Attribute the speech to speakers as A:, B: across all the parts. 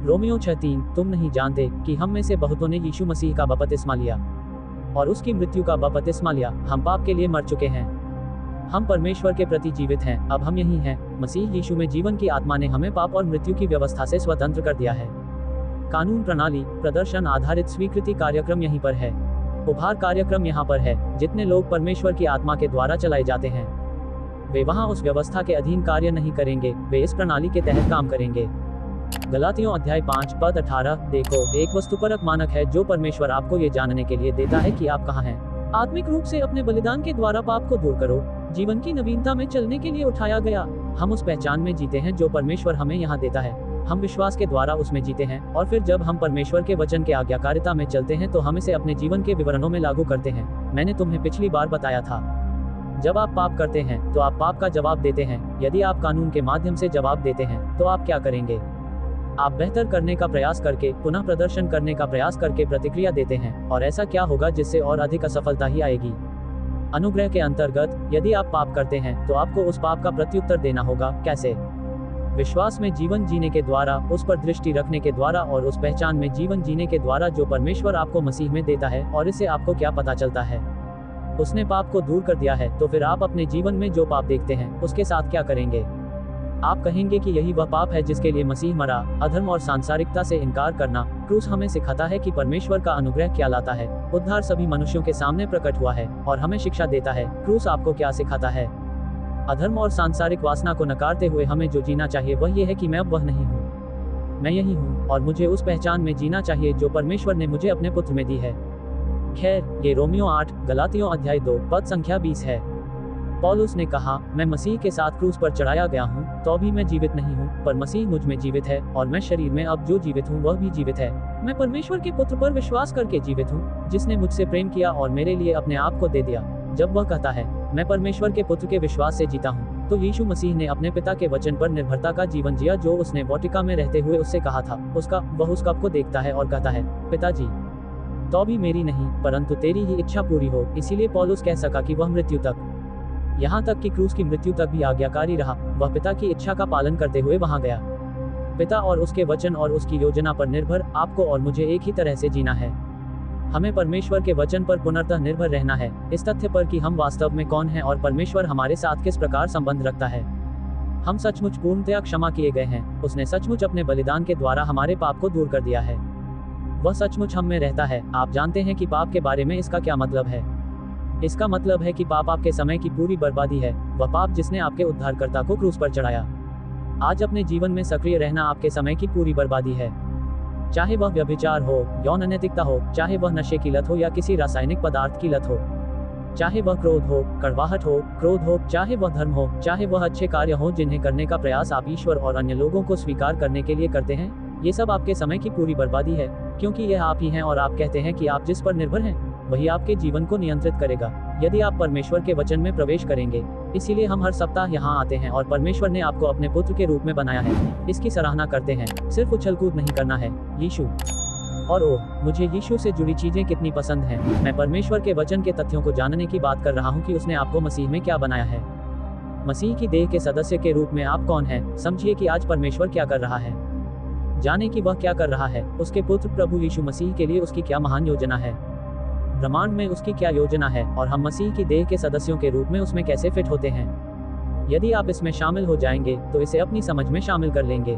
A: Romeo 6:3 तुम नहीं जानते कि हम में से बहुतों ने यीशु मसीह का बपतिस्मा लिया और उसकी मृत्यु का बपतिस्मा लिया। हम पाप के लिए मर चुके हैं, हम परमेश्वर के प्रति जीवित हैं। अब हम यही हैं। मसीह यीशु में जीवन की आत्मा ने हमें पाप और मृत्यु की व्यवस्था से स्वतंत्र कर दिया है। कानून प्रणाली, प्रदर्शन आधारित स्वीकृति कार्यक्रम यहीं पर है। उभार कार्यक्रम यहाँ पर है। जितने लोग परमेश्वर की आत्मा के द्वारा चलाए जाते हैं वे वहाँ उस व्यवस्था के अधीन कार्य नहीं करेंगे, वे इस प्रणाली के तहत काम करेंगे। गलातियों अध्याय 5 पद 18 देखो, एक वस्तुपरक मानक है जो परमेश्वर आपको ये जानने के लिए देता है कि आप कहाँ हैं। आत्मिक रूप से अपने बलिदान के द्वारा पाप को दूर करो, जीवन की नवीनता में चलने के लिए उठाया गया। हम उस पहचान में जीते हैं जो परमेश्वर हमें यहाँ देता है। हम विश्वास के द्वारा उसमें जीते हैं और फिर जब हम परमेश्वर के वचन के आज्ञाकारिता में चलते हैं तो हम इसे अपने जीवन के विवरणों में लागू करते हैं। मैंने तुम्हें पिछली बार बताया था, जब आप पाप करते हैं तो आप पाप का जवाब देते हैं। यदि आप कानून के माध्यम से जवाब देते हैं तो आप क्या करेंगे? आप बेहतर करने का प्रयास करके, पुनः प्रदर्शन करने का प्रयास करके प्रतिक्रिया देते हैं, और ऐसा क्या होगा जिससे और अधिक असफलता ही आएगी। अनुग्रह के अंतर्गत यदि आप पाप करते हैं तो आपको उस पाप का प्रत्युत्तर देना होगा। कैसे? विश्वास में जीवन जीने के द्वारा, उस पर दृष्टि रखने के द्वारा और उस पहचान में जीवन जीने के द्वारा जो परमेश्वर आपको मसीह में देता है। और इससे आपको क्या पता चलता है? उसने पाप को दूर कर दिया है। तो फिर आप अपने जीवन में जो पाप देखते हैं उसके साथ क्या करेंगे? आप कहेंगे कि यही वह पाप है जिसके लिए मसीह मरा। अधर्म और सांसारिकता से इनकार करना। क्रूस हमें सिखाता है कि परमेश्वर का अनुग्रह क्या लाता है। उद्धार सभी मनुष्यों के सामने प्रकट हुआ है और हमें शिक्षा देता है। क्रूस आपको क्या सिखाता है? अधर्म और सांसारिक वासना को नकारते हुए हमें जो जीना चाहिए वह ये है कि मैं अब वह नहीं हूँ, मैं यही हूँ, और मुझे उस पहचान में जीना चाहिए जो परमेश्वर ने मुझे अपने पुत्र में दी है। खैर, ये रोमियो 8 गलातियों अध्याय 2 पद संख्या 20 है। पौलुस ने कहा, मैं मसीह के साथ क्रूस पर चढ़ाया गया हूँ, तो भी मैं जीवित नहीं हूँ, पर मसीह मुझ में जीवित है, और मैं शरीर में अब जो जीवित हूँ वह भी जीवित है। मैं परमेश्वर के पुत्र पर विश्वास करके जीवित हूँ, जिसने मुझसे प्रेम किया और मेरे लिए अपने आप को दे दिया। जब वह कहता है, मैं परमेश्वर के पुत्र के विश्वास से जीता हूँ, तो यीशु मसीह ने अपने पिता के वचन पर निर्भरता का जीवन जिया जो उसने वाटिका में रहते हुए उससे कहा था। वह उस कप को देखता है और कहता है, पिताजी, तो भी मेरी नहीं परंतु तेरी ही इच्छा पूरी हो। इसीलिए पौलुस कह सका कि वह मृत्यु तक, यहाँ तक कि क्रूस की मृत्यु तक भी आज्ञाकारी रहा। वह पिता की इच्छा का पालन करते हुए वहां गया। पिता और उसके वचन और उसकी योजना पर निर्भर आपको और मुझे एक ही तरह से जीना है। हमें परमेश्वर के वचन पर पुनर्तः निर्भर रहना है, इस तथ्य पर कि हम वास्तव में कौन हैं और परमेश्वर हमारे साथ किस प्रकार संबंध रखता है। हम सचमुच पूर्णतया क्षमा किए गए हैं। उसने सचमुच अपने बलिदान के द्वारा हमारे पाप को दूर कर दिया है। वह सचमुच हम में रहता है। आप जानते हैं कि पाप के बारे में इसका क्या मतलब है? इसका मतलब है कि पाप आपके समय की पूरी बर्बादी है। वह पाप जिसने आपके उद्धारकर्ता को क्रूस पर चढ़ाया। आज अपने जीवन में सक्रिय रहना आपके समय की पूरी बर्बादी है। चाहे वह व्यभिचार हो, यौन अनैतिकता हो, चाहे वह नशे की लत हो या किसी रासायनिक पदार्थ की लत हो, चाहे वह क्रोध हो, कड़वाहट हो, क्रोध हो, चाहे वह धर्म हो, चाहे वह अच्छे कार्य हो जिन्हें करने का प्रयास आप ईश्वर और अन्य लोगों को स्वीकार करने के लिए करते हैं, ये सब आपके समय की पूरी बर्बादी है, क्योंकि यह आप ही हैं और आप कहते हैं कि आप जिस पर निर्भर हैं वही आपके जीवन को नियंत्रित करेगा यदि आप परमेश्वर के वचन में प्रवेश करेंगे। इसीलिए हम हर सप्ताह यहाँ आते हैं और परमेश्वर ने आपको अपने पुत्र के रूप में बनाया है। इसकी सराहना करते हैं, सिर्फ उछल-कूद नहीं करना है। यीशु और ओह, मुझे यीशु से जुड़ी चीजें कितनी पसंद हैं। मैं परमेश्वर के वचन के तथ्यों को जानने की बात कर रहा हूँ कि उसने आपको मसीह में क्या बनाया है। मसीह की देह के सदस्य के रूप में आप कौन हैं? समझिए कि आज परमेश्वर क्या कर रहा है, जाने कि वह क्या कर रहा है। उसके पुत्र प्रभु यीशु मसीह के लिए उसकी क्या महान योजना है, ब्रह्मांड में उसकी क्या योजना है, और हम मसीह की देह के सदस्यों के रूप में उसमें कैसे फिट होते हैं। यदि आप इसमें शामिल हो जाएंगे तो इसे अपनी समझ में शामिल कर लेंगे।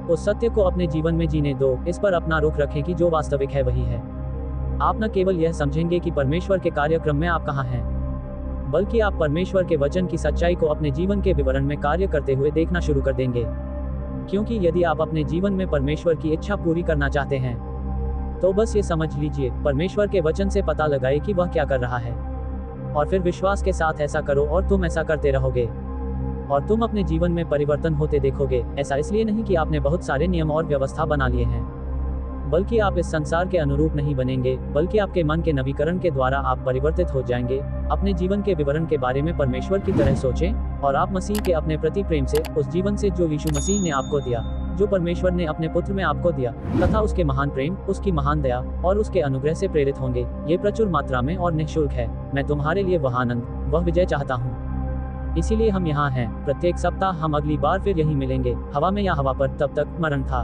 A: उस सत्य को अपने जीवन में जीने दो, इस पर अपना रुख रखें कि जो वास्तविक है वही है। आप न केवल यह समझेंगे कि परमेश्वर के कार्यक्रम में आप कहाँ हैं, बल्कि आप परमेश्वर के वचन की सच्चाई को अपने जीवन के विवरण में कार्य करते हुए देखना शुरू कर देंगे। क्योंकि यदि आप अपने जीवन में परमेश्वर की इच्छा पूरी करना चाहते हैं तो बस ये समझ लीजिए, परमेश्वर के वचन से पता लगाए कि वह क्या कर रहा है, और फिर विश्वास के साथ ऐसा करो और तुम ऐसा करते रहोगे और तुम अपने जीवन में परिवर्तन होते देखोगे। ऐसा इसलिए नहीं कि आपने बहुत सारे नियम और व्यवस्था बना लिए हैं, बल्कि आप इस संसार के अनुरूप नहीं बनेंगे, बल्कि आपके मन के नवीकरण के द्वारा आप परिवर्तित हो जाएंगे। अपने जीवन के विवरण के बारे में परमेश्वर की तरह सोचें और आप मसीह के अपने प्रति प्रेम से, उस जीवन से जो यीशु मसीह ने आपको दिया, जो परमेश्वर ने अपने पुत्र में आपको दिया, तथा उसके महान प्रेम, उसकी महान दया और उसके अनुग्रह से प्रेरित होंगे। ये प्रचुर मात्रा में और निःशुल्क है। मैं तुम्हारे लिए वह आनंद, वह विजय चाहता हूँ। इसीलिए हम यहाँ हैं। प्रत्येक सप्ताह हम अगली बार फिर यहीं मिलेंगे, हवा में या हवा पर। तब तक मरण था।